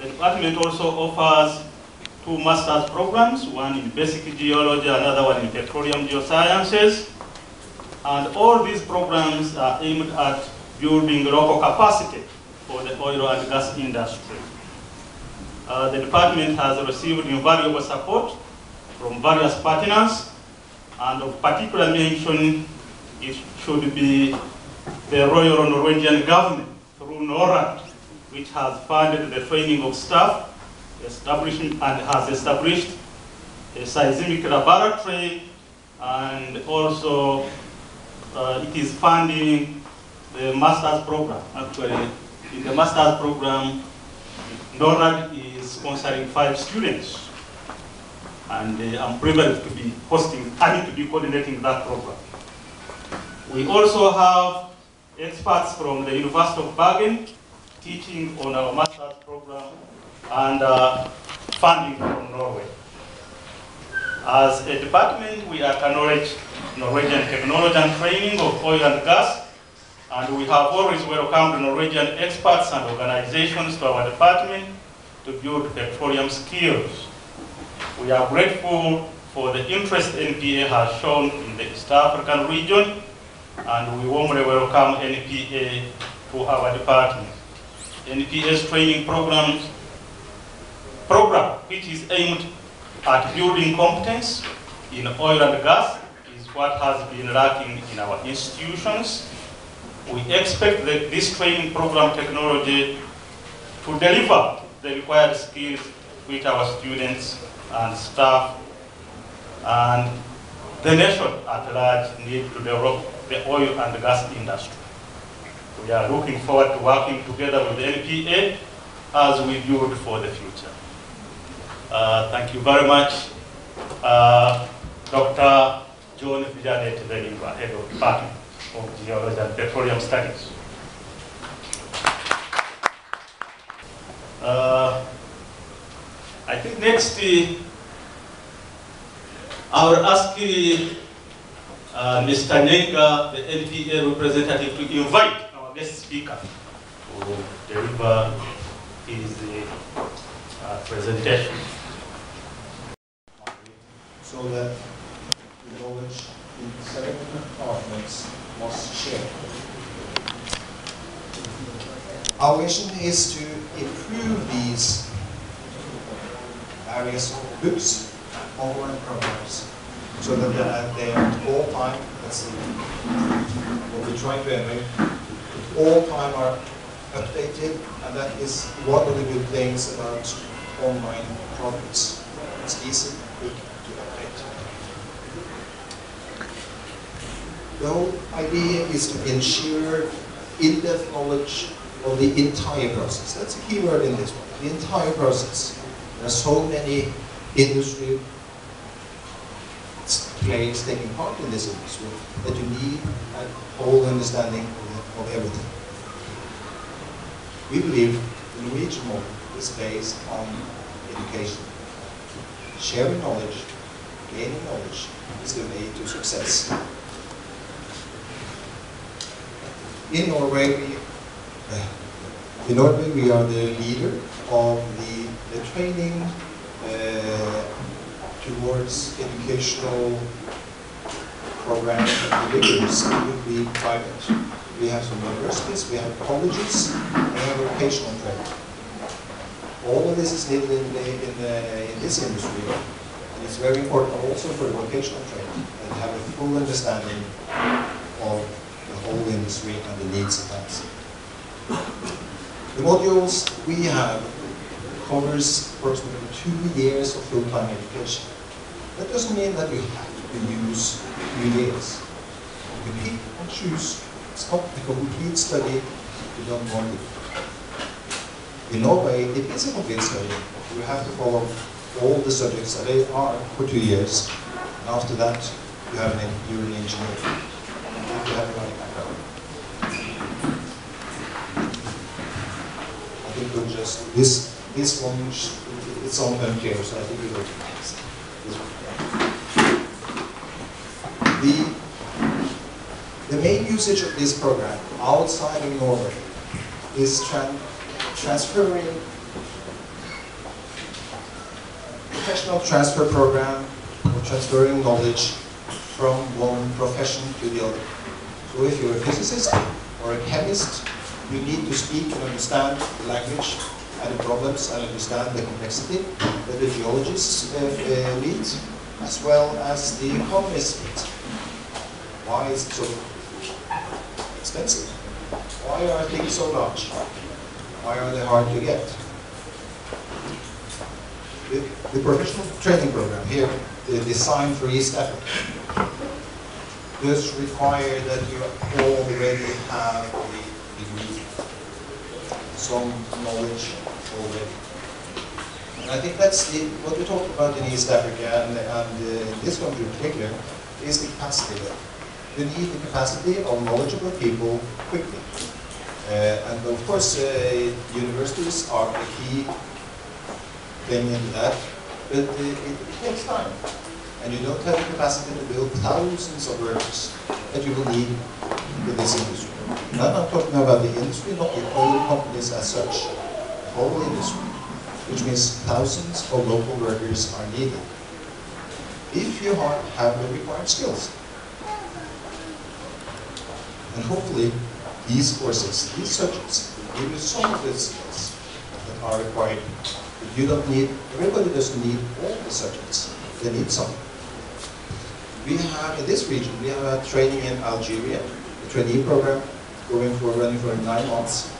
The department also offers 2 master's programs, one in basic geology, another one in petroleum geosciences. And all these programs are aimed at building local capacity for the oil and gas industry. The department has received invaluable support from various partners, and of particular mention it should be the Royal Norwegian government through NORAD, which has funded the training of staff and has established a seismic laboratory, and also it is funding the master's program. Actually, in the master's program, NORAD is sponsoring 5 students, and I'm privileged to be coordinating that program. We also have experts from the University of Bergen teaching on our master's program, and funding from Norway. As a department, we acknowledge Norwegian technology and training of oil and gas, and we have always welcomed Norwegian experts and organizations to our department to build petroleum skills. We are grateful for the interest NPA has shown in the East African region, and we warmly welcome NPA to our department. NPA's training program, which is aimed at building competence in oil and gas, is what has been lacking in our institutions. We expect that this training program technology to deliver the required skills which our students and staff and the nation at large need to develop the oil and gas industry. We are looking forward to working together with the NPA as we build for the future. Thank you very much. Dr. John Vijanet Velimba, Head of Department of Geology and Petroleum Studies. I think next I will ask Mr. Nenga, the NPA representative, to invite our guest speaker to deliver his presentation. So that the knowledge in 7 departments was shared. Our mission is to improve these various books, online programs, so that they are at all time, that's what we're trying to emulate, all time are updated, and that is one of the good things about online products. It's easy, quick to update. The whole idea is to ensure in-depth knowledge of the entire process. That's a key word in this one, the entire process. There are so many industry players taking part in this industry that you need a whole understanding of everything. We believe the Norwegian model is based on education. Sharing knowledge, gaining knowledge is the way to success. In Norway, we are the leader of the training towards educational programs and deliveries would be private. We have some universities, we have colleges, and we have vocational training. All of this is needed in this industry, and it's very important also for vocational training and have a full understanding of the whole industry and the needs of that. The modules we have covers approximately 2 years of full-time education. That doesn't mean that you have to use 2 years. You can pick and choose. It's not a complete study if you don't want it. In Norway, it is a complete study. You have to follow all the subjects that they are for 2 years. And after that, you're an engineer. If you have the right background. I think we'll just, this one, it's on unclear, so I think we will do this one. The main usage of this program outside of Norway is transferring professional transfer program for transferring knowledge from one profession to the other. So if you're a physicist or a chemist, you need to speak and understand the language and the problems and understand the complexity that the geologists need, as well as the economists need. Why is it so expensive? Why are things so large? Why are they hard to get? The professional training program here, designed for East Africa, does require that you already have the degree, some knowledge already. And I think that's what we talked about in East Africa and in this country in particular, is the capacity there. You need the capacity of knowledgeable people quickly. And of course, universities are a key thing into that, but it takes time. And you don't have the capacity to build thousands of workers that you will need in this industry. And I'm not talking about the industry, not the oil companies as such, the whole industry, which means thousands of local workers are needed if you have the required skills. And hopefully, these courses, these subjects, will give you some of the skills that are required. But you don't need, everybody doesn't need all the subjects. They need some. We have, in this region, we have a training in Algeria, a trainee program running for 9 months.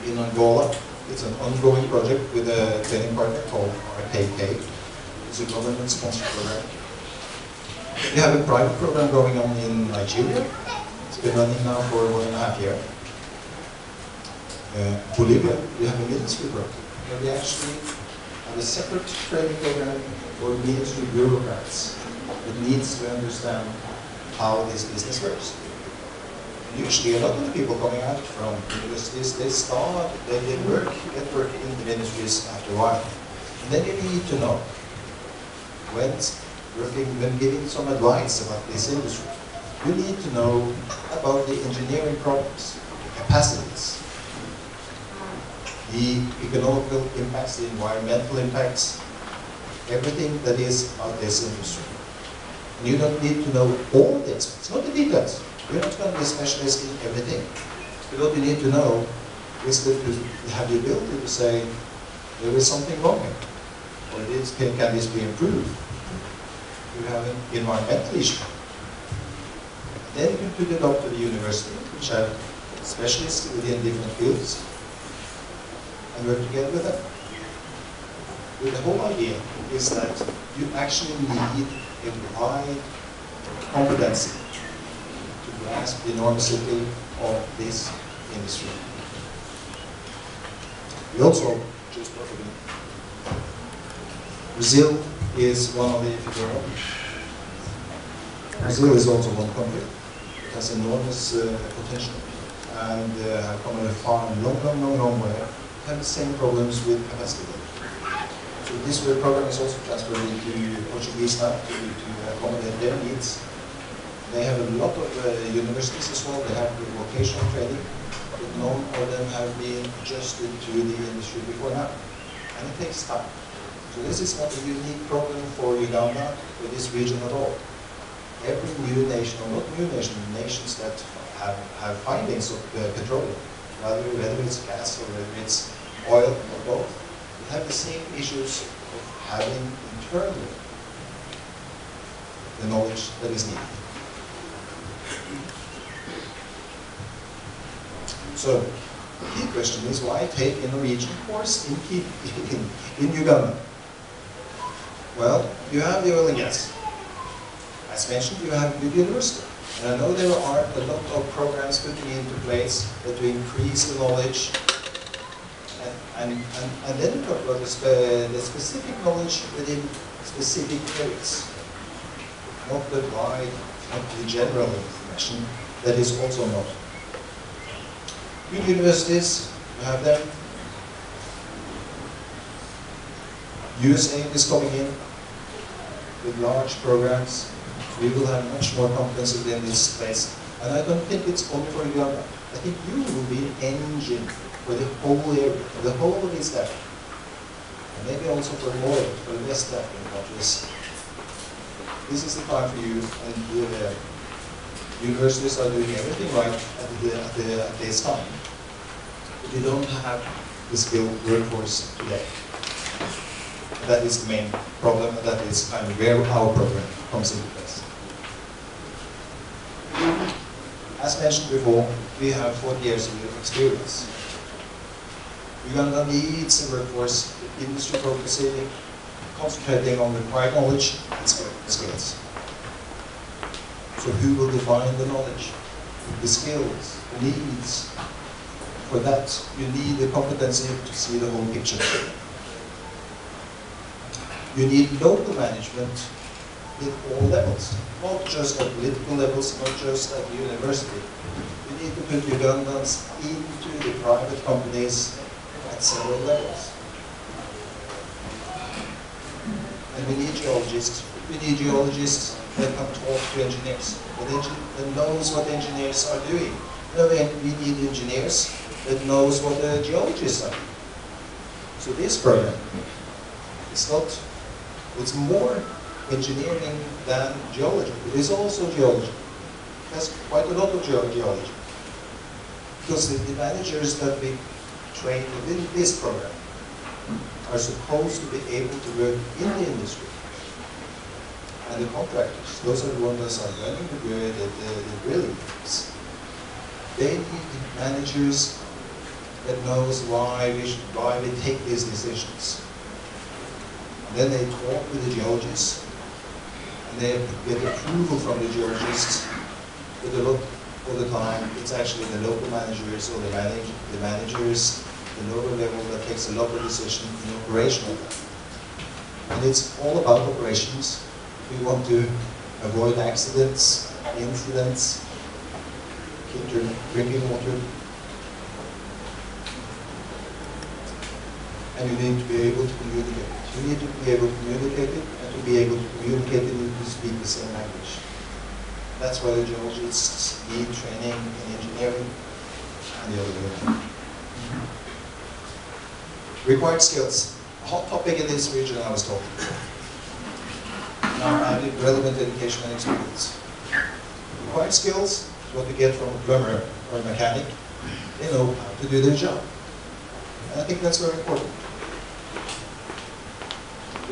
In Angola, it's an ongoing project with a training partner called RKK. It's a government-sponsored program. We have a private program going on in Nigeria. It's been running now for 1.5 years. Bolivia, we have a ministry program where we actually have a separate training program for ministry bureaucrats that needs to understand how this business works. And usually a lot of the people coming out from universities, they get work in the ministries after a while. And then you need to know when giving some advice about this industry, you need to know about the engineering problems, the capacities, the economical impacts, the environmental impacts, everything that is of this industry. And you don't need to know all the aspects, not the details. You're not going to be a specialist in everything. But what you need to know is that you have the ability to say, there is something wrong here, or can this be improved? You have an environmental issue. Then you put it up to the university, which have specialists within different fields, and work together with them. But the whole idea is that you actually need a wide competency to grasp the enormity of this industry. We also just talked about Brazil is one of the, if you know, Brazil is also one country. It has enormous potential and have come a long way. Have the same problems with capacity. So this program is also transferred into Portuguese now to accommodate their needs. They have a lot of universities as well. They have vocational training, but none of them have been adjusted to the industry before now. And it takes time. So this is not a unique problem for Uganda or this region at all. Every new nation, or not new nation, nations that have findings of petroleum, whether it's gas or whether it's oil or both, have the same issues of having internally the knowledge that is needed. So, the key question is why take a Norwegian course in Uganda? Well, you have the oil and gas. As mentioned, you have a good university. And I know there are a lot of programs putting into place that to increase the knowledge and then talk about the specific knowledge within specific areas. Not the wide, not the general information that is also not. Good universities, you have them. USA is coming in with large programs. We will have much more competence within this space. And I don't think it's only for Uganda. I think you will be an engine for the whole area, for the whole of East Africa. and maybe also for more, for the West African countries, this is the time for you, and the universities are doing everything right at this time. But you don't have the skilled workforce today. That is the main problem, and that is kind of where our program comes into place. As mentioned before, we have 40 years of experience. Uganda needs a workforce, industry focusing, concentrating on required knowledge and skills. So who will define the knowledge, the skills, the needs? For that, you need the competency to see the whole picture. You need local management at all levels, not just at political levels, not just at the university. You need to put Ugandans into the private companies at several levels. And we need geologists. We need geologists that can talk to engineers, that knows what engineers are doing. We need engineers that knows what the geologists are doing. So this program is not, it's more engineering than geology. It is also geology. It has quite a lot of geology. Because the managers that we train within this program are supposed to be able to work in the industry. And the contractors, those are the ones that are running the drilling rigs. They need managers that knows why we take these decisions. And then they talk with the geologists, and they get approval from the geologists. But a lot of the time, it's actually the local managers or the managers, the local level that takes a lot of decision in operational level. And it's all about operations. We want to avoid accidents, incidents, keep drinking water. And you need to be able to communicate. You need to be able to communicate it, and to be able to communicate it, you need to speak the same language. That's why the geologists need training in engineering and the other way around. Required skills. A hot topic in this region, I was told. Now added relevant education and experience. Required skills is what you get from a plumber or a mechanic. They know how to do their job. And I think that's very important.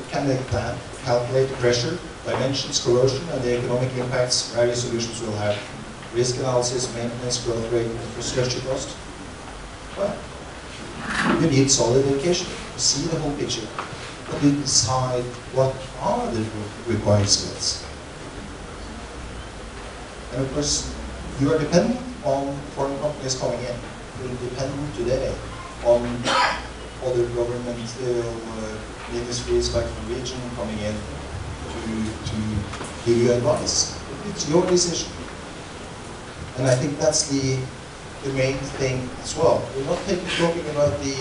Can they plan, calculate the pressure, dimensions, corrosion, and the economic impacts various solutions will have? Risk analysis, maintenance, growth rate, infrastructure cost. Well, you need solid education to see the whole picture, but you decide what are the required skills. And of course, you are dependent on foreign companies coming in. You're dependent today on other governmental ministries like Norwegian coming in to give you advice. It's your decision. And I think that's the main thing as well. We're not talking about the,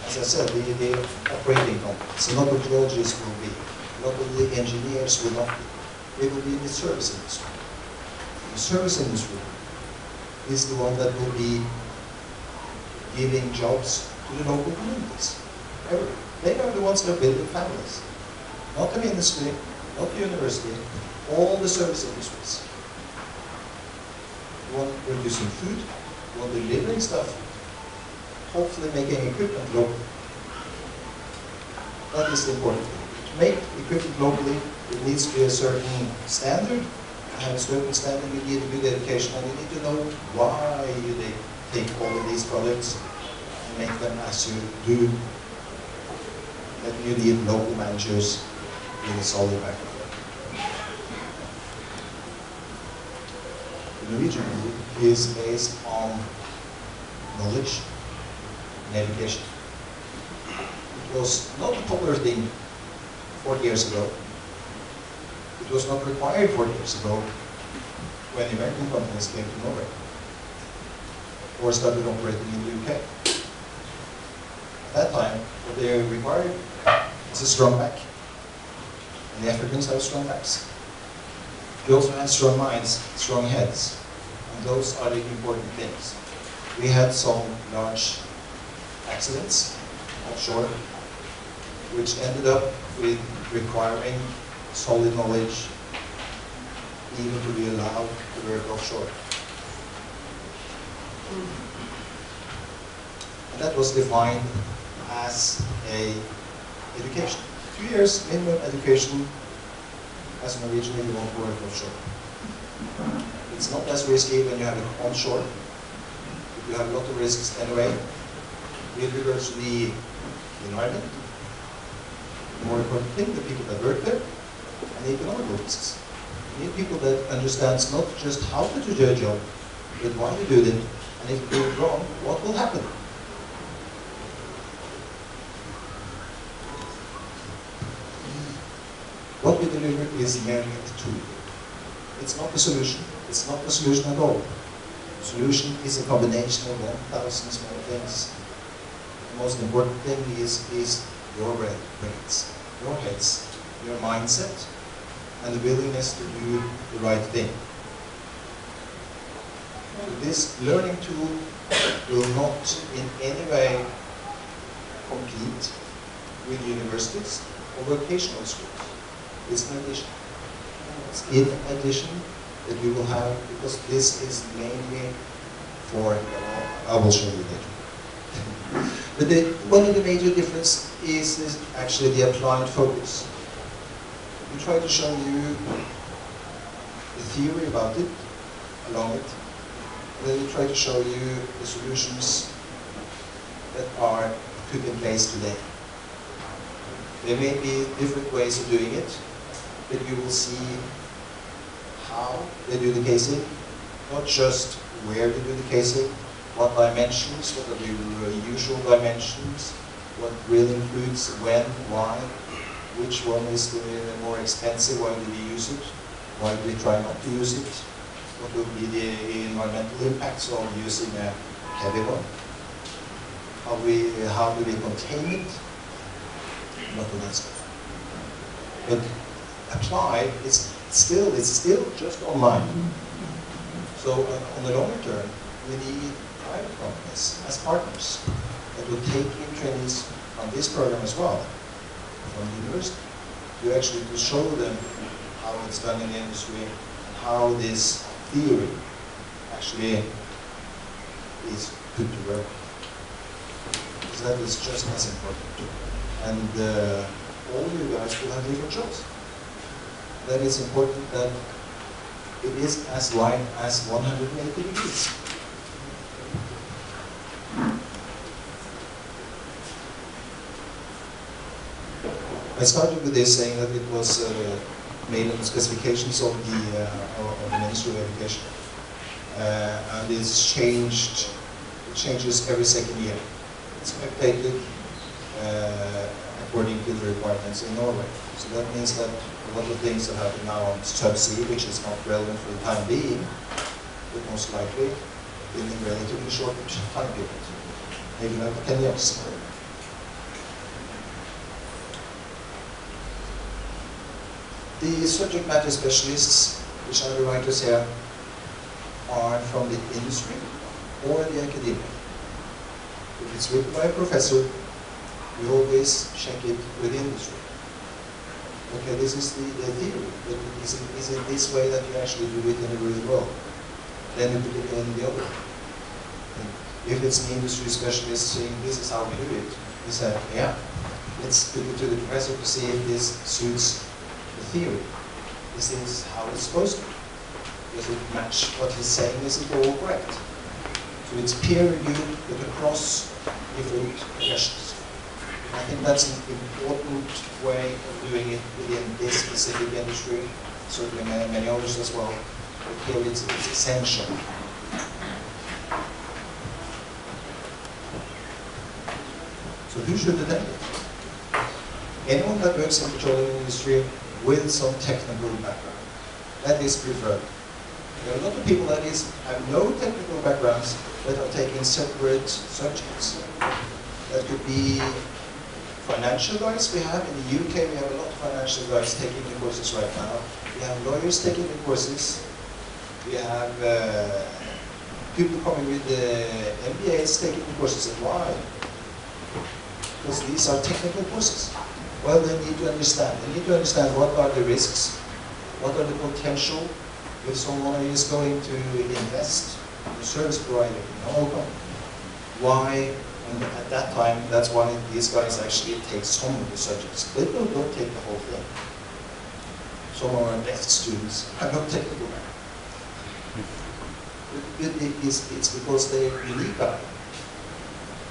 as I said, the operating companies. A lot of geologists will be. A lot of the engineers will not be. They will be in the service industry. The service industry is the one that will be giving jobs to the local communities. They are the ones that are building families. Not the ministry, not the university, all the service industries. The one producing food, the one delivering stuff, hopefully making equipment local. That is the important thing. To make equipment locally, it needs to be a certain standard. To have a certain standard, you need a good education, and you need to know why you take all of these products and make them as you do. That you need local managers with a solid background. The Norwegian group is based on knowledge and education. It was not a popular thing 40 years ago. It was not required 40 years ago when the American companies came to Norway or started operating in the UK. At that time, what they required is a strong back. And the Africans have strong backs. They also have strong minds, strong heads. And those are the important things. We had some large accidents offshore which ended up with requiring solid knowledge even to be allowed to work offshore. And that was defined as a education. 2 years minimum education as a Norwegian if you want to work offshore. It's not as risky when you have it onshore. You have a lot of risks anyway with regards to the environment. The more important thing, the people that work there, and the economical risks. You need people that understands not just how to do their job, but why to do it, and if you do it wrong, what will happen? What we deliver is merely a tool. It's not the solution. It's not the solution at all. The solution is a combination of 1,000 small things. The most important thing is your brains, your heads, your mindset, and the willingness to do the right thing. So this learning tool will not in any way compete with universities or vocational schools. It's an addition. It's in addition that we will have, because this is mainly for, I will show you later. But one of the major differences is actually the applied focus. We try to show you the theory about it, along it, and then we try to show you the solutions that are put in place today. There may be different ways of doing it, but you will see how they do the casing, not just where they do the casing, what dimensions, what are the usual dimensions, what drill includes, when, why, which one is the more expensive, why do we use it, why do we try not to use it, what will be the environmental impacts of using a heavy one, how do we contain it, not all that stuff. But applied, it's still just online. So on the longer term, we need private companies as partners that will take in trainees on this program as well, from the university, to actually to show them how it's done in the industry, and how this theory actually is put to work. Because that is just as important. And all you guys will have different jobs. That is important that it is as wide as 180 degrees. I started with this saying that it was made on the specifications of the Ministry of Education, and it's changed. It changes every second year. It's updated according to the requirements in Norway. So that means that a lot of things that happen now on subsea, which is not relevant for the time being, but most likely in a relatively short time period, maybe like 10 years. The subject matter specialists, which are the writers here, are from the industry or the academia. If it's written by a professor, we always check it with the industry. Okay, this is the theory, but is it this way that you actually do it in the real world? Then you put it in the other. And if it's an industry specialist saying this is how we do it, we say, yeah, let's put it to the professor to see if this suits the theory. This is how it's supposed to be. Does it match what he's saying? Is it all correct? So it's peer reviewed, but across different professions. I think that's an important way of doing it within this specific industry, certainly many others as well. But here it's essential. So who should attend it? Anyone that works in the petroleum industry with some technical background. That is preferred. There are a lot of people that have no technical backgrounds that are taking separate subjects. That could be financial guys we have. In the UK, we have a lot of financial guys taking the courses right now. We have lawyers taking the courses. We have people coming with the NPAs taking the courses. And why? Because these are technical courses. Well, they need to understand. They need to understand what are the risks, what are the potential if someone is going to invest in a service provider in oil company. Why? And at that time, that's why these guys actually take some of the subjects. They don't take the whole thing. Some of our best students are not technical. It's because they're unique about it.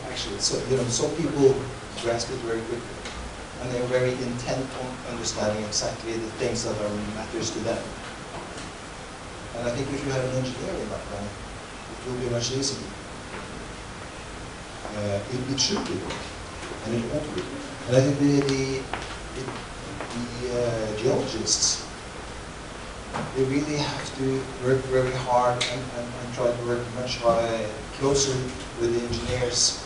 Actually, so some people grasp it very quickly, and they're very intent on understanding exactly the things that are matters to them. And I think if you have an engineering background, it will be much easier. It should be, and it ought to be. And I think the geologists, they really have to work very hard and try to work much closer with the engineers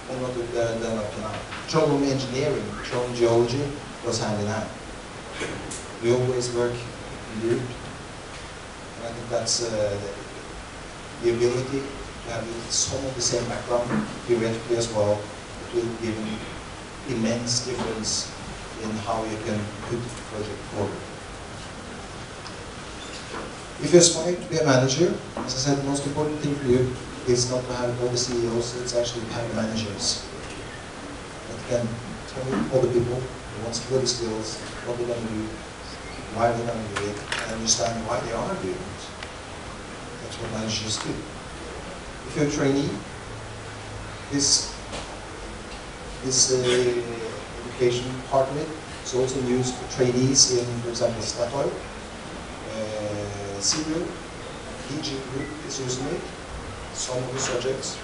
than what we've done up to now. Petroleum engineering, petroleum geology goes hand in hand. We always work in group. And I think that's the ability to have some of the same background theoretically as well. It will give an immense difference in how you can put the project forward. If you aspire to be a manager, as I said, the most important thing for you is not to have all the CEOs, it's actually to have managers that can tell other people who want to build skills, what they're going to do, why they're going to do it, and understand why they are doing it. That's what managers do. If you're a trainee, this education part of it is also used for trainees in, for example, Statoil, Seadrill, PG Group is using it, some of the subjects,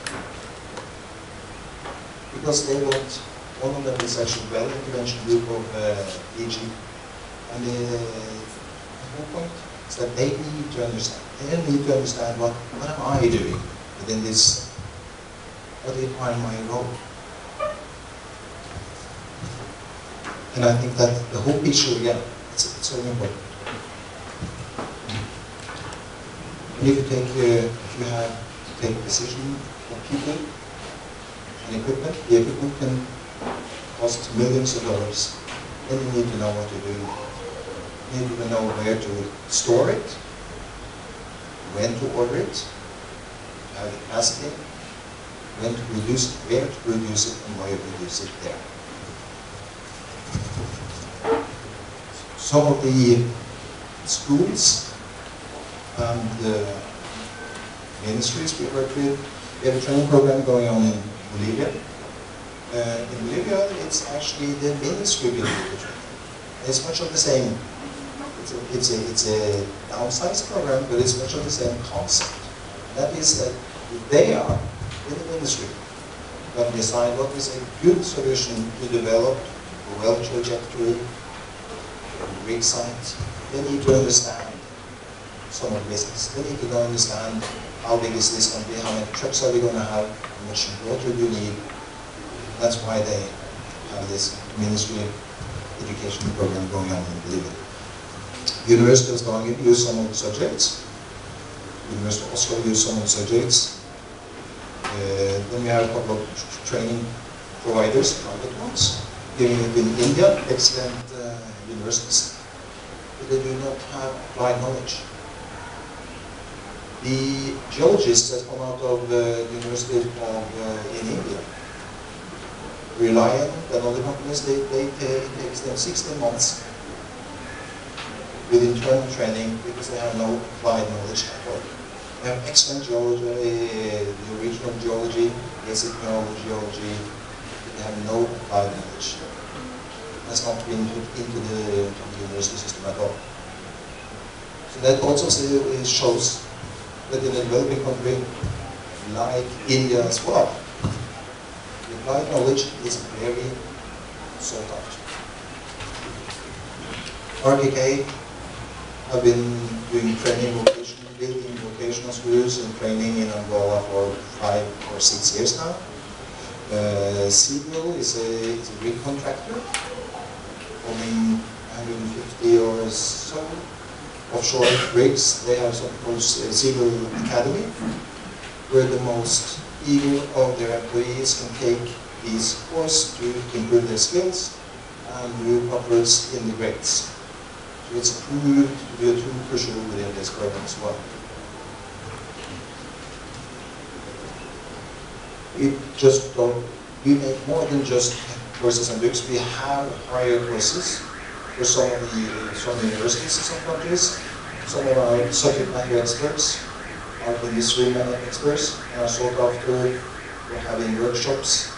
because they want, one of them is actually well intervention group of PG, and the whole point is that they need to understand. They need to understand what am I doing within this, what is my role. And I think that the whole picture, again, it's very important. And if you have to take a decision of people and equipment, the equipment can cost millions of dollars. Then you need to know what you're doing. You need to know where to store it, when to order it, to have the capacity, when to produce it, where to produce it, and why you produce it there. Some of the schools and ministries we work with, we have a training program going on in Bolivia. In Bolivia, it's actually the ministry building the training. It's much of the same. It's a downsized program, but it's much of the same concept. That is that they are, in the ministry, going to decide what is a good solution to develop a well trajectory, a rig site. They need to understand some of the business. They need to understand how big is this going to be, how many trucks are we going to have, how much water do you need. That's why they have this ministry education program going on in Bolivia. University of Stavanger use some of the subjects. University of Oslo use some of the subjects. Then we have a couple of training providers, private ones, giving it in India, excellent universities, but they do not have applied knowledge. The geologists that come out of the University of in India, Lien and other companies, it takes them 16 months with internal training because they have no applied knowledge at all. They have excellent geology, the original geology, basic geology, but they have no applied knowledge. That's not been put into the university system at all. So that also shows that in a developing country like India as well, the applied knowledge is very sought out. RKK have been doing training, building vocational schools and training in Angola for 5 or 6 years now. Seadrill is a rig contractor, owning 150 or so offshore rigs. They have something called Seadrill Academy, where the most eager of their employees can take these courses to improve their skills and move upwards in the grades. So it's proved to be a true pusher within this program as well. We make more than just courses and books. We have higher courses for some universities in some countries. Some of our subject matter experts are industry experts and are sought after. We're having workshops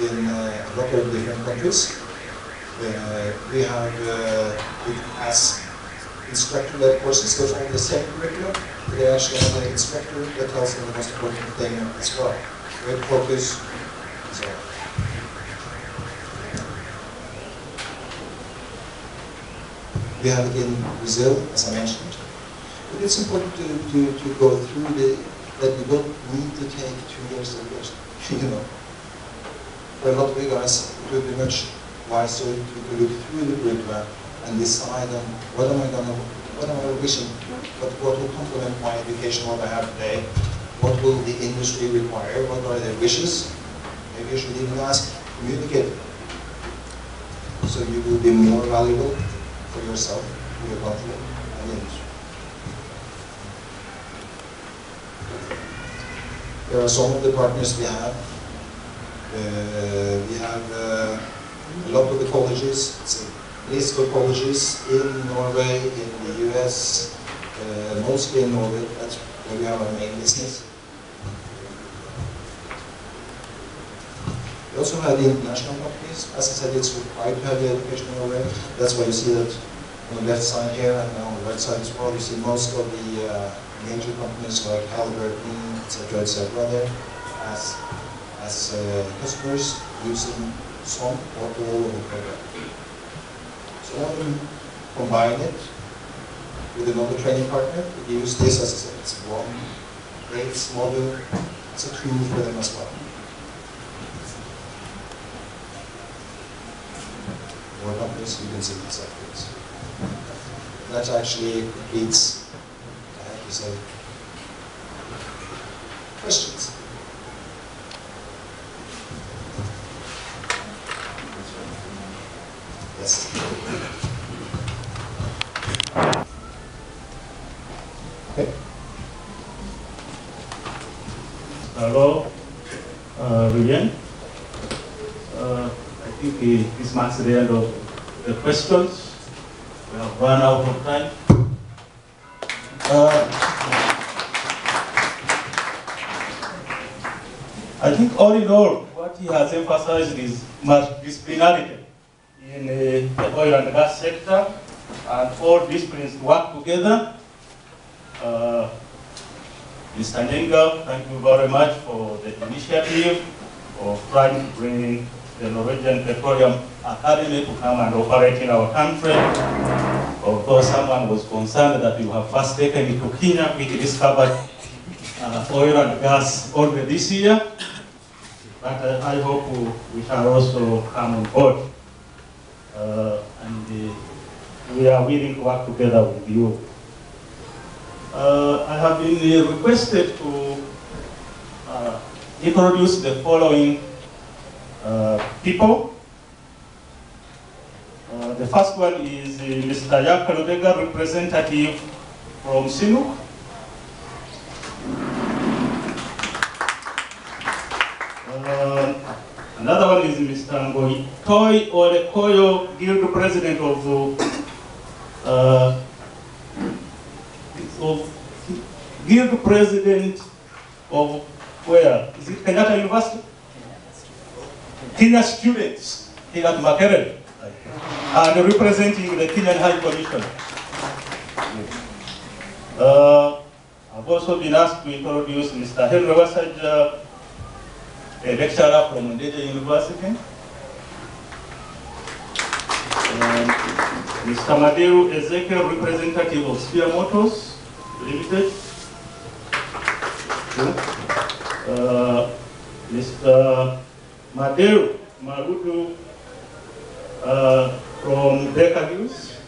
in a lot of different countries. We have it as instructor-led courses. There's only the same curriculum, but they actually have an instructor that tells them the most important thing as well. Great focus, and so on. We have it in Brazil, as I mentioned. But it's important to go through that we don't need to take 2 years of course. You know. For a lot of you guys, it would be much wiser to look through the curriculum and decide on what am I wishing, what will complement my education, what I have today, what will the industry require, what are their wishes. Maybe you should even ask, communicate. So you will be more valuable for yourself, for your country, and the industry. There are some of the partners we have. We have a lot of the colleges, it's a list of colleges in Norway, in the US, mostly in Norway. That's where we have our main business. We also have the international companies. As I said, it's required to have the education in Norway. That's why you see that on the left side here and on the right side as well. You see most of the major companies like Halliburton, etc., there as customers using some or all of the program. So when we combine it with another training partner, we use this as one grades module. It's a tool for them as well. More companies, you can see these activities. That actually completes, I have to say, questions. Yes. Okay. Hello, Lien. I think this marks the end of the questions. We have run out of time. I think all in all, what he has emphasized is multidisciplinarity in the oil and gas sector, and all disciplines work together. Mr. Nyenga, thank you very much for the initiative of trying to bring the Norwegian Petroleum Academy to come and operate in our country. Although someone was concerned that you have first taken it to Kenya, we discovered oil and gas only this year. But I hope we shall also come on board. And we are willing to work together with you. I have been requested to introduce the following people. The first one is Mr. Yakalodega, representative from Sinuk. Another one is Mr. Ngoi Toy Olekoyo, Guild President of Guild President of where? Is it Kenyatta University? Kenya students here at Makerere, and representing the Kenyan High Commission. I've also been asked to introduce Mr. Henry Wasaj, a lecturer from Norwegian University. And Mr. Maderu Ezekiel, representative of Sphere Motors Limited. Mr. Maderu Marudu from Baker Hughes.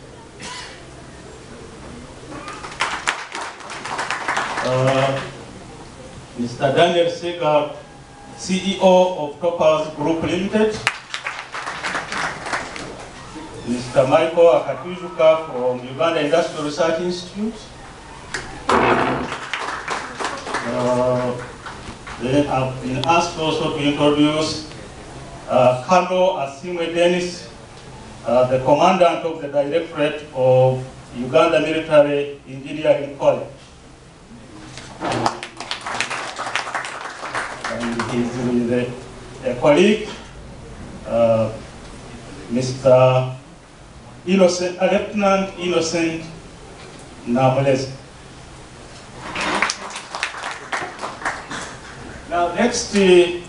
Mr. Daniel Segar, CEO of Topaz Group Limited. Mr. Michael Akatujuka from Uganda Industrial Research Institute. Then I've been asked also to introduce Colonel Asimwe Dennis, the commandant of the Directorate of Uganda Military Engineering College. And he's with a colleague, Mr. Lieutenant Innocent Namulez. Now next, I'd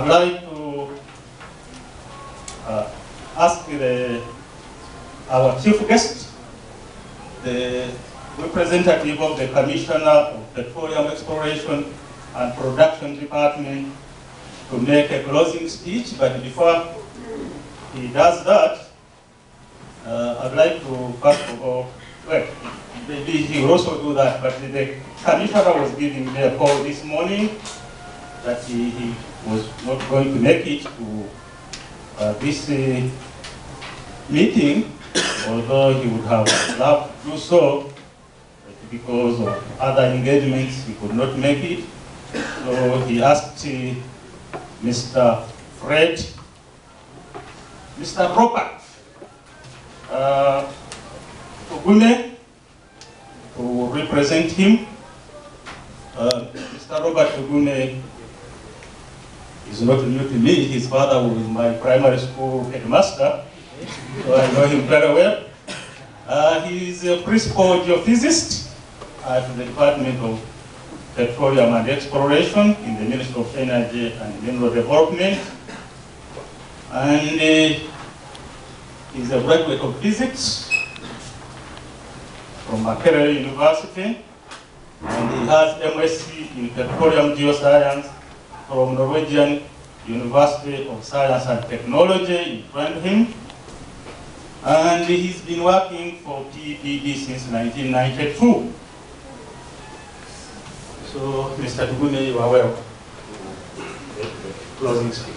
like to ask our chief guest, the representative of the Commissioner of Petroleum Exploration and Production Department, to make a closing speech. But before he does that, I'd like to first of all, well, maybe he will also do that, but the Commissioner was giving me a call this morning that he was not going to make it to this meeting, although he would have loved to do so, but because of other engagements he could not make it. So he asked Mr. Fred, Mr. Robert Ogune to represent him. Mr. Robert Ogune is not new to me. His father was my primary school headmaster, so I know him very well. He is a principal geophysicist at the Department of Petroleum and Exploration in the Ministry of Energy and Mineral Development. And he's a graduate of physics from Makerere University. And he has MSc in Petroleum Geoscience from Norwegian University of Science and Technology in Trondheim. And he's been working for PEPD since 1992. So, Mr. Dugune, you are welcome. Closing speech.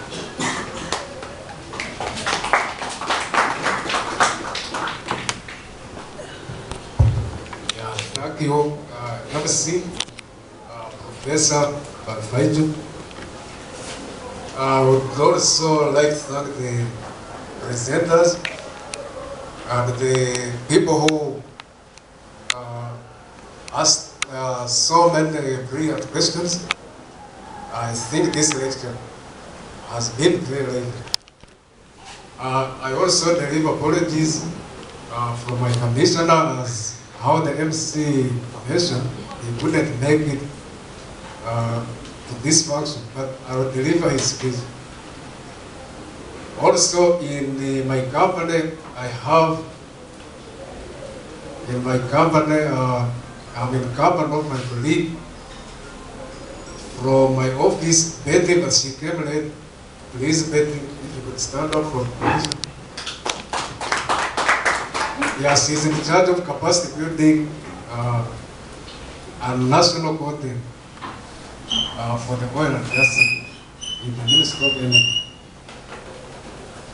Yeah, thank you, MC, Professor Barfaiju. I would also like to thank the presenters and the people who asked so many brilliant questions. I think this lecture has been very lively. I also deliver apologies from my commissioner, as how the MC mentioned, he couldn't make it to this function, but I will deliver his speech. Also, in my company, I'm in company of my colleague from my office, Betty, but she came late. Please, Betty, if you could stand up for please. Yeah, she's in charge of capacity building and national content for the oil and gas in the Ministry of Energy.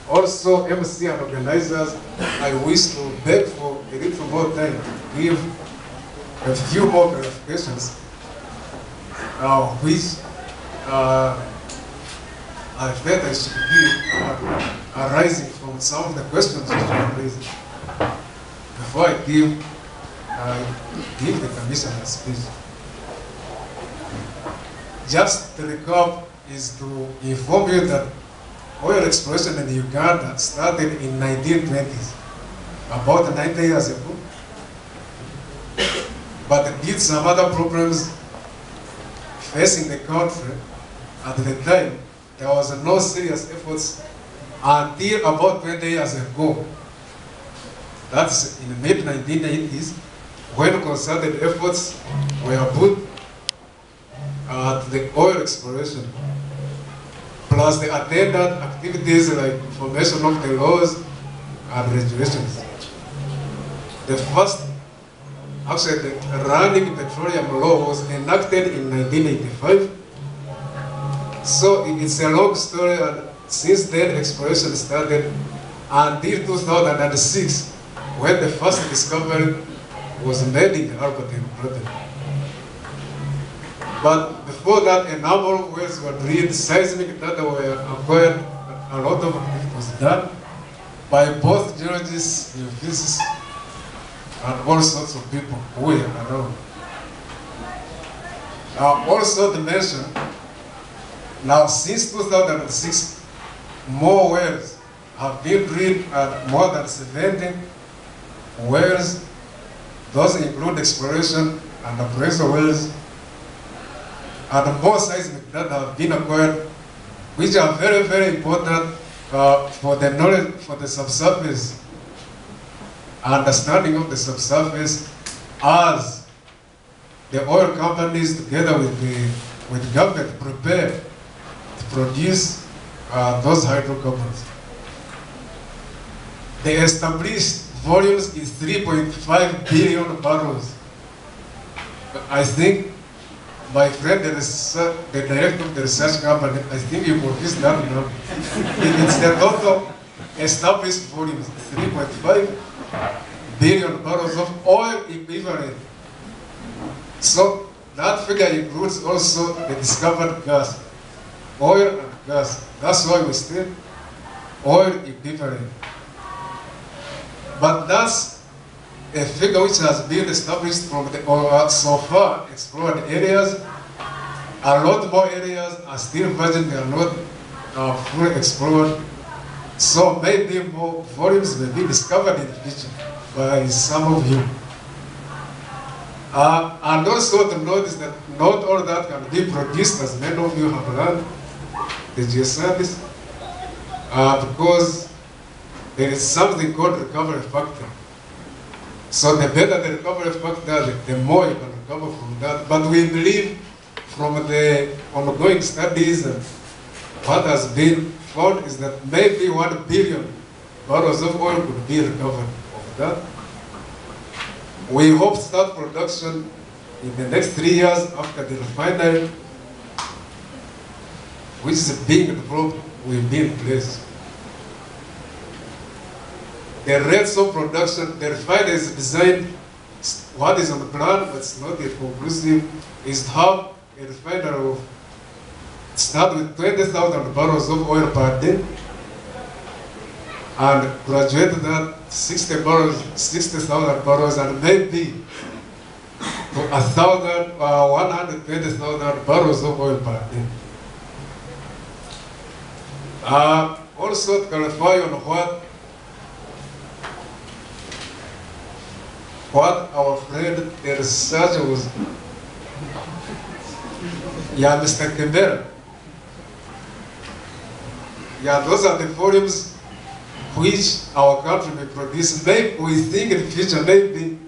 Also, MC and organizers, I wish to beg for a little more time to give a few more clarifications, which I felt I should give arising from some of the questions which were raised. Before I give the commissioner a speech. Just to recap is to inform you that oil exploration in Uganda started in 1920s, about 90 years ago. But due to some other problems facing the country at the time, there was no serious efforts until about 20 years ago. That's in the mid-1980s, when concerted efforts were put at the oil exploration, plus the attendant activities like formation of the laws and regulations. The first, actually, the running petroleum law was enacted in 1985. So it's a long story, and since then exploration started until 2006, when the first discovery was made in Albert in Britain. But before that, a number of wells were drilled, seismic data were acquired, a lot of it was done by both geologists, geophysicists, and all sorts of people who were around. Also to mention, now since 2006, more wells have been drilled at more than 70 wells. Those include exploration and appraisal wells, and more seismic data have been acquired, which are very, very important for the knowledge, for the subsurface, understanding of the subsurface, as the oil companies together with government prepare to produce those hydrocarbons. The established volumes is 3.5 billion barrels. I think my friend, the director of the research company, I think you confused that number. It's the total established volumes, 3.5 billion barrels of oil equivalent. So that figure includes also the discovered gas, oil and gas. That's why we say oil equivalent. But that's a figure which has been established from the so far explored areas. A lot more areas are still virgin, they are not fully explored. So maybe more volumes may be discovered in the future by some of you. And also to notice that not all that can be produced, as many of you have learned, the geoscientists, because there is something called recovery factor. So the better the recovery factor, the more you can recover from that. But we believe from the ongoing studies and what has been found is that maybe 1 billion barrels of oil could be recovered of that. We hope to start production in the next 3 years after the refinery, which is being developed, will be in place. The rates of production, the refinery is designed, what is on the plan, but it's not yet conclusive, is to have a refinery of, start with 20,000 barrels of oil per day, and graduate that 60,000 barrels, and maybe to 120,000 barrels of oil per day. Also to clarify on what our friend, the researcher was, Mr. Kampala. Those are the volumes which our country may produce. Maybe we think in the future, maybe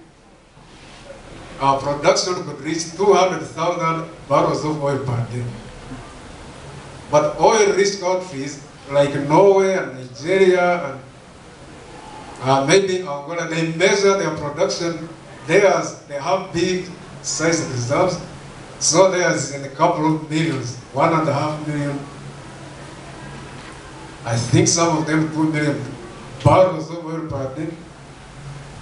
our production could reach 200,000 barrels of oil per day. But oil-rich countries like Norway and Nigeria and maybe Angola, they measure their production. They have big size reserves. So there's in a couple of millions, 1.5 million. I think some of them 2 million barrels of oil per day.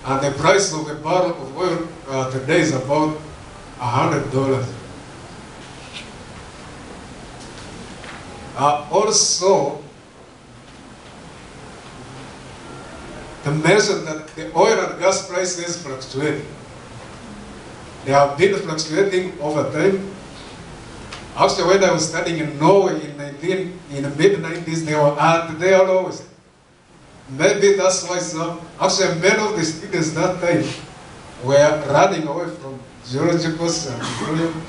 And the price of a barrel of oil today is about $100. Also, to mention that the oil and gas prices fluctuate. They have been fluctuating over time. Actually, when I was studying in Norway in the mid-90s, they were at their lowest. Maybe that's why actually many of the students that time were running away from geological and petroleum.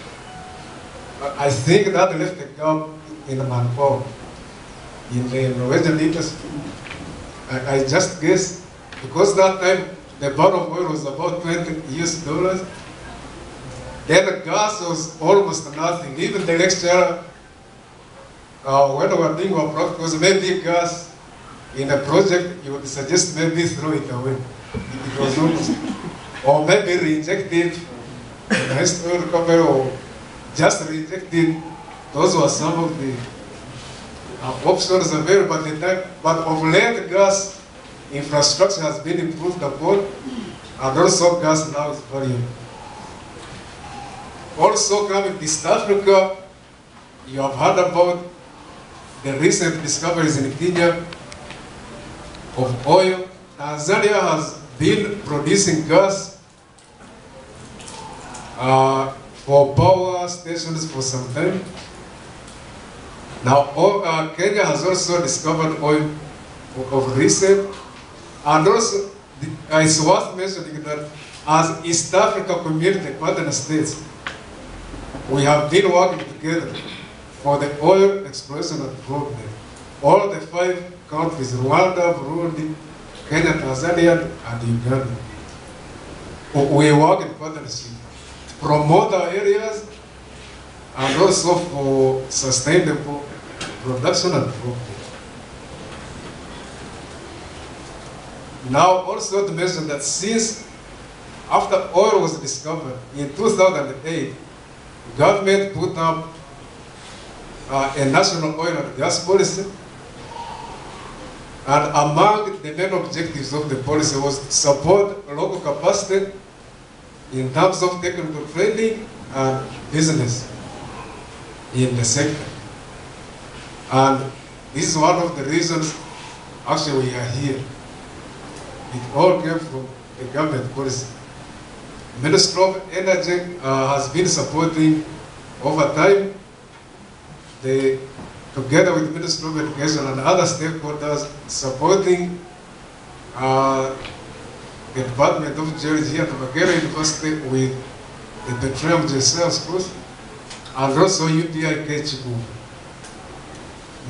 I think that left a gap in manpower in the Norwegian industry. I just guess, because that time the barrel of oil was about $20 US. Then the gas was almost nothing. Even the lecturer, when we were doing our practicals, maybe gas in a project, you would suggest maybe throw it away. It was almost, or maybe reinject it, nice oil recovery, or just reinject it. Those were some of the options available at the time. But of late, gas infrastructure has been improved upon, and also gas now is valuable. Also coming to East Africa, you have heard about the recent discoveries in Kenya of oil. Tanzania has been producing gas for power stations for some time. Now, Kenya has also discovered oil of recent, and also it's worth mentioning that as East Africa Community Partner States, we have been working together for the oil exploration and development. All the 5 countries, Rwanda, Burundi, Kenya, Tanzania, and Uganda. We work in partnership to promote our areas and also for sustainable production and development. Now, also to mention that since after oil was discovered in 2008, government put up a national oil and gas policy, and among the main objectives of the policy was to support local capacity in terms of technical training and business in the sector. And this is one of the reasons actually we are here. It all came from the government policy. Ministry of Energy has been supporting over time, together with the Ministry of Education and other stakeholders, supporting the Department of Geology at Makerere University with the Petroleum Geoscience course, and also UPI Kechibu.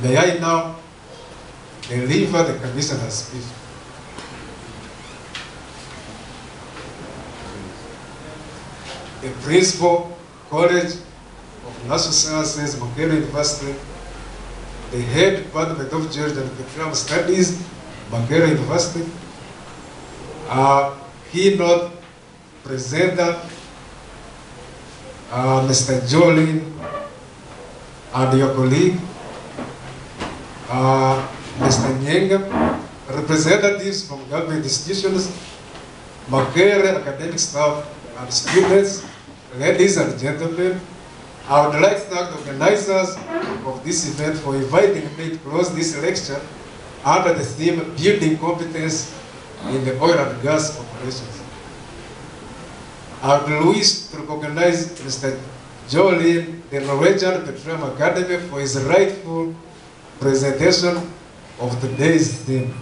May I now deliver the commissioner's speech. The Principal College of National Sciences, Makerere University, the Head Department of Geology and Petroleum Studies, Makerere University, keynote presenter, Mr. Lien, and your colleague, Mr. Nyenga, representatives from government institutions, Makerere academic staff and students, ladies and gentlemen. I would like to thank the organizers of this event for inviting me to close this lecture under the theme Building Competence in the Oil and Gas Operations. I would wish to recognize Mr. Lien, the Norwegian Petroleum Academy, for his rightful presentation of today's theme.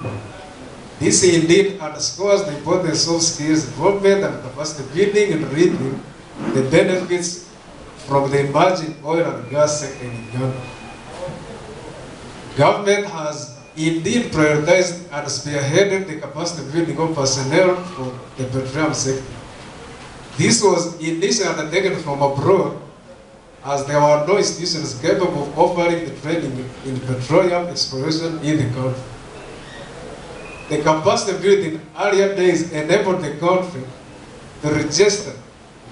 This indeed underscores the importance of skills development and capacity building and reaping the benefits from the emerging oil and gas sector in Uganda. Government has indeed prioritized and spearheaded the capacity building of personnel for the petroleum sector. This was initially undertaken from abroad, as there were no institutions capable of offering the training in petroleum exploration in the country. The capacity building in earlier days enabled the country to register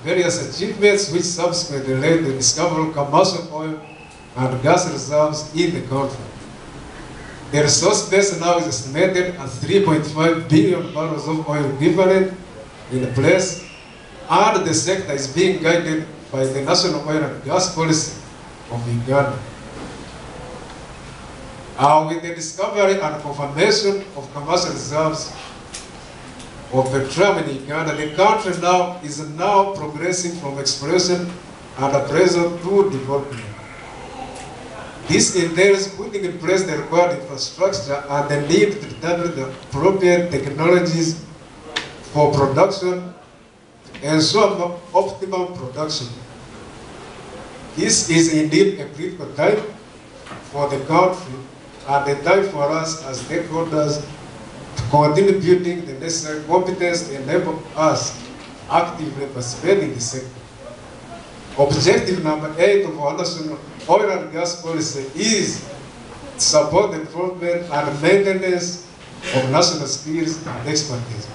various achievements which subsequently led to the discovery of commercial oil and gas reserves in the country. The resource base now is estimated at 3.5 billion barrels of oil equivalent in place, and the sector is being guided by the National Oil and Gas Policy of Uganda. With the discovery and confirmation of commercial reserves of petroleum in Uganda, the country now is progressing from exploration and appraisal to development. This entails putting in place the required infrastructure and the need to determine the appropriate technologies for production to ensure optimum production. This is indeed a critical time for the country and a time for us as stakeholders to continue building the necessary competence to enable us to actively participate in the sector. Objective number 8 of our national oil and gas policy is to support the development and maintenance of national skills and expertise.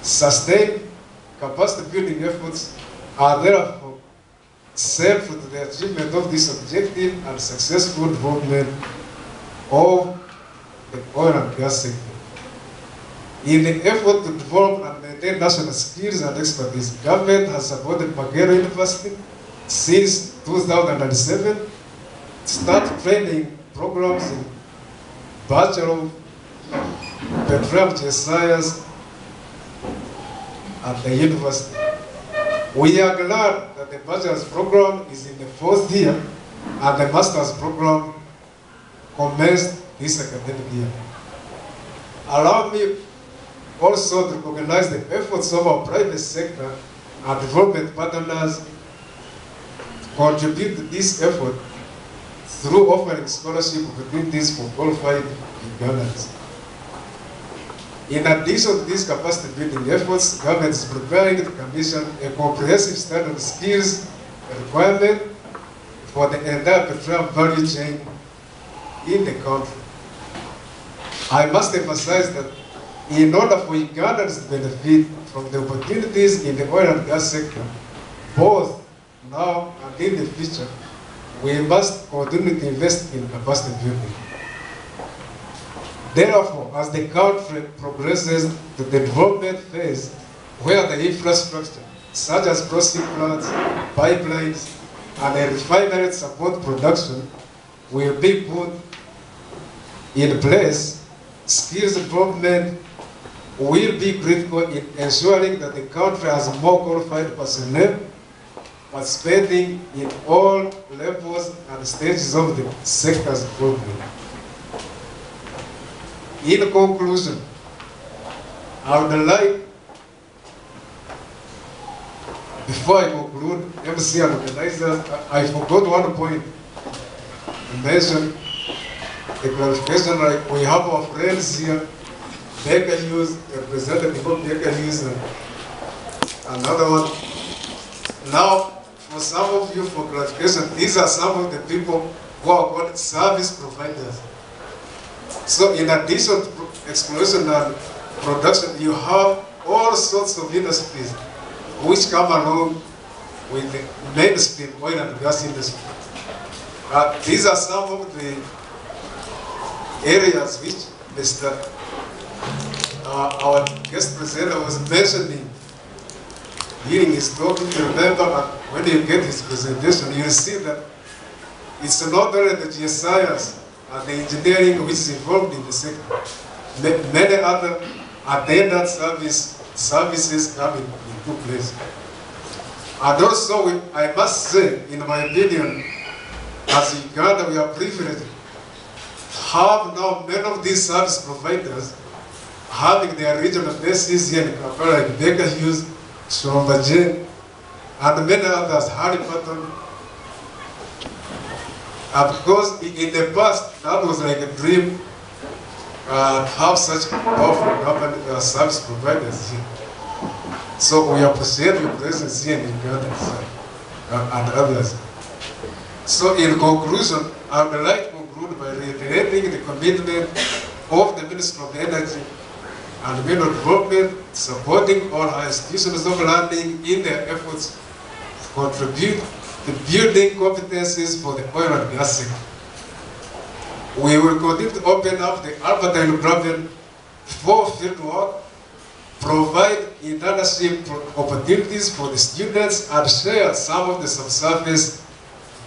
Sustained capacity building efforts are therefore central to the achievement of this objective and successful development of the oil and gas sector. In the effort to develop and maintain national skills and expertise, government has supported Makerere University since 2007 to start training programs in Bachelor of Petroleum Science at the university. We are glad that the bachelor's program is in the 4th year and the master's program commenced this academic year. Allow me also to recognize the efforts of our private sector and development partners to contribute to this effort through offering scholarship opportunities for qualified Ugandans. In addition to these capacity building efforts, government is preparing to commission a comprehensive standard skills requirement for the entire petroleum value chain in the country. I must emphasize that in order for Ugandans to benefit from the opportunities in the oil and gas sector, both now and in the future, we must continue to invest in capacity building. Therefore, as the country progresses to the development phase, where the infrastructure, such as processing plants, pipelines, and a refinery support production, will be put in place, skills development will be critical in ensuring that the country has more qualified personnel participating in all levels and stages of the sector's development. In conclusion, I would like, before I conclude, MC and organizers, I forgot one point to mention, a clarification, like we have our friends here, Makerere, representative of Makerere, and another one. Now, for some of you, for clarification, these are some of the people who are called service providers. So in addition to exploration and production, you have all sorts of industries which come along with the mainstream oil and gas industry. These are some of the areas which Mr. Our guest presenter was mentioning during his talk. Remember, when you get his presentation, you'll see that it's not only the geoscience and the engineering which is involved in the sector. Many other attendant services come into place. And also, I must say, in my opinion, as Uganda, we are privileged to have now many of these service providers having their regional bases here in Kampala, like Makerere, Shombaje, and many others, Harry Patton. Because in the past, that was like a dream to have such powerful government service providers here. So we appreciate your presence here in Uganda and others. So in conclusion, I would like to conclude by reiterating the commitment of the Ministry of Energy and Mineral Development, supporting all our institutions of learning in their efforts to contribute to building competencies for the oil and gas sector. We will continue to open up the Albertine Graben for field work, provide internship opportunities for the students, and share some of the subsurface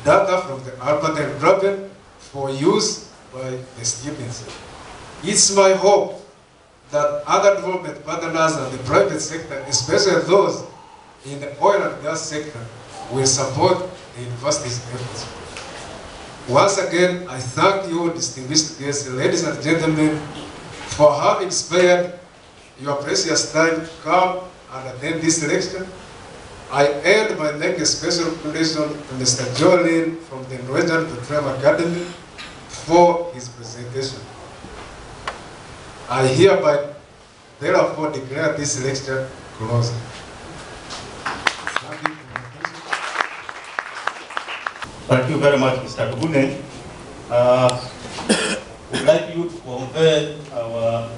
data from the Albertine Graben for use by the students. It's my hope that other development partners and the private sector, especially those in the oil and gas sector, will support the university's efforts. Once again, I thank you, distinguished guests, ladies and gentlemen, for having spared your precious time to come and attend this lecture. I end by making a special recommendation to Mr. Lien from the Norwegian Petroleum Academy for his presentation. I hereby therefore declare this lecture closed. Thank you very much, Mr. Gune. We'd like you to convey our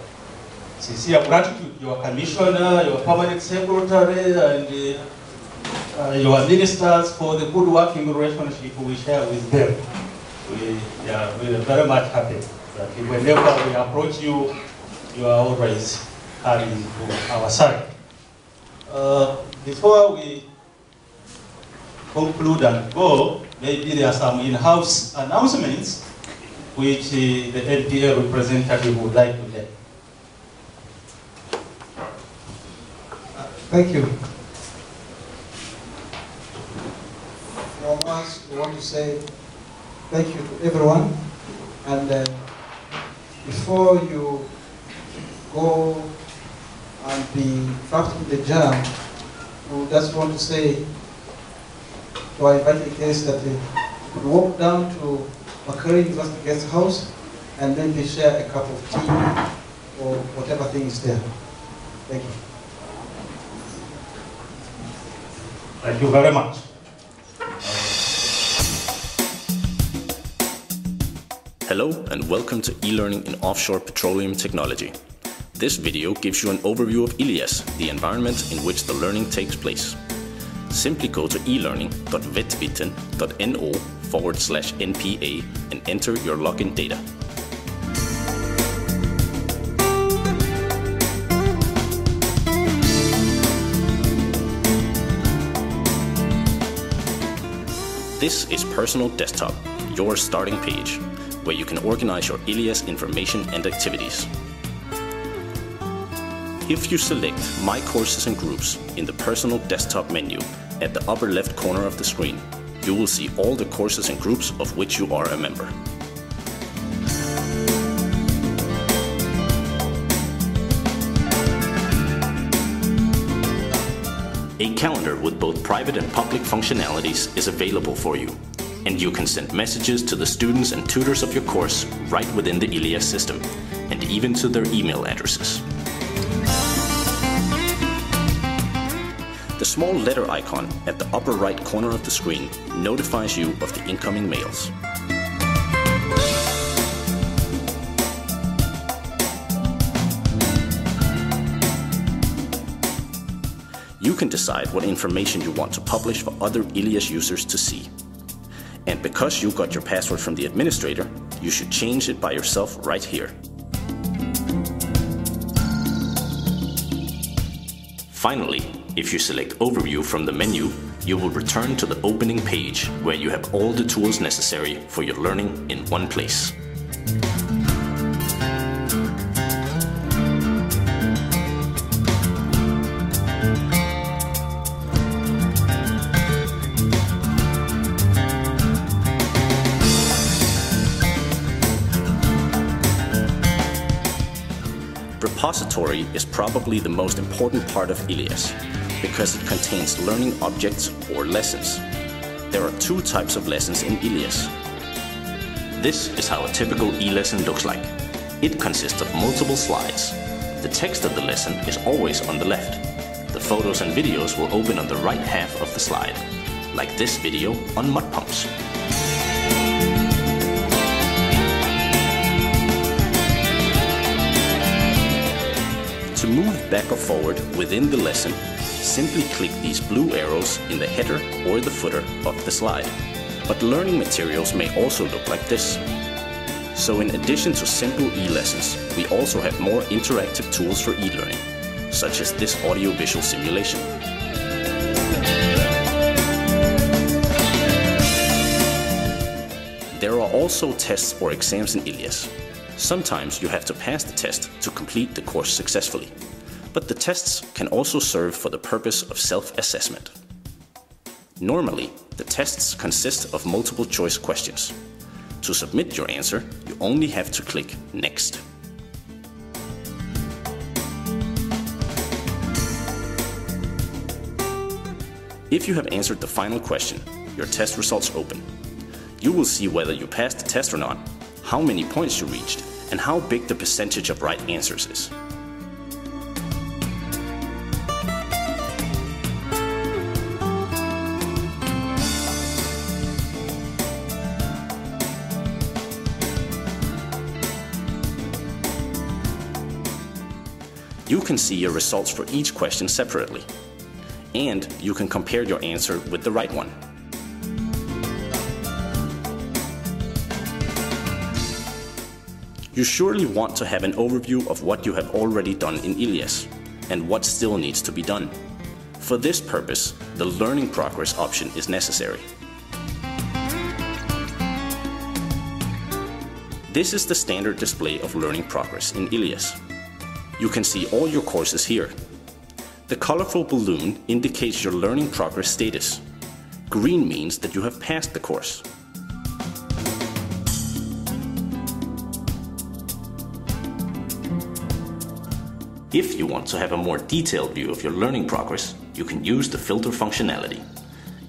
sincere gratitude to your commissioner, your permanent secretary, and your ministers for the good working relationship we share with them. We are very much happy that whenever we approach you, you are always carrying to our side. Before we conclude and go, maybe there are some in-house announcements which the NPA representative would like to make. Thank you. From us, we want to say thank you to everyone. And before you go and be trapped in the jam, we just want to say to our invited guests that we walk down to Makerere University guest house and then we share a cup of tea or whatever thing is there. Thank you. Thank you very much. Hello and welcome to e-learning in offshore petroleum technology. This video gives you an overview of ILIAS, the environment in which the learning takes place. Simply go to elearning.vetbiten.no/NPA and enter your login data. This is Personal Desktop, your starting page, where you can organize your ILIAS information and activities. If you select My Courses and Groups in the Personal Desktop menu at the upper left corner of the screen, you will see all the courses and groups of which you are a member. A calendar with both private and public functionalities is available for you, and you can send messages to the students and tutors of your course right within the ILIAS system, and even to their email addresses. The small letter icon at the upper right corner of the screen notifies you of the incoming mails. You can decide what information you want to publish for other ILIAS users to see. And because you got your password from the administrator, you should change it by yourself right here. Finally, if you select Overview from the menu, you will return to the opening page where you have all the tools necessary for your learning in one place. Repository is probably the most important part of ILIAS because it contains learning objects or lessons. There are two types of lessons in ILIAS. This is how a typical e-lesson looks like. It consists of multiple slides. The text of the lesson is always on the left. The photos and videos will open on the right half of the slide, like this video on mud pumps. To move back or forward within the lesson, simply click these blue arrows in the header or the footer of the slide. But learning materials may also look like this. So in addition to simple e-lessons, we also have more interactive tools for e-learning, such as this audio-visual simulation. There are also tests or exams in ILIAS. Sometimes you have to pass the test to complete the course successfully, but the tests can also serve for the purpose of self-assessment. Normally, the tests consist of multiple choice questions. To submit your answer, you only have to click Next. If you have answered the final question, your test results open. You will see whether you passed the test or not, how many points you reached, and how big the percentage of right answers is. You can see your results for each question separately, and you can compare your answer with the right one. You surely want to have an overview of what you have already done in Ilias and what still needs to be done. For this purpose, the Learning Progress option is necessary. This is the standard display of Learning Progress in Ilias. You can see all your courses here. The colorful balloon indicates your Learning Progress status. Green means that you have passed the course. If you want to have a more detailed view of your learning progress, you can use the filter functionality.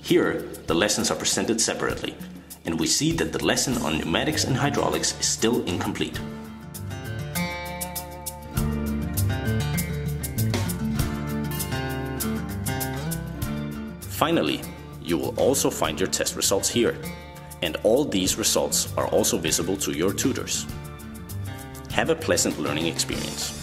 Here, the lessons are presented separately, and we see that the lesson on pneumatics and hydraulics is still incomplete. Finally, you will also find your test results here, and all these results are also visible to your tutors. Have a pleasant learning experience.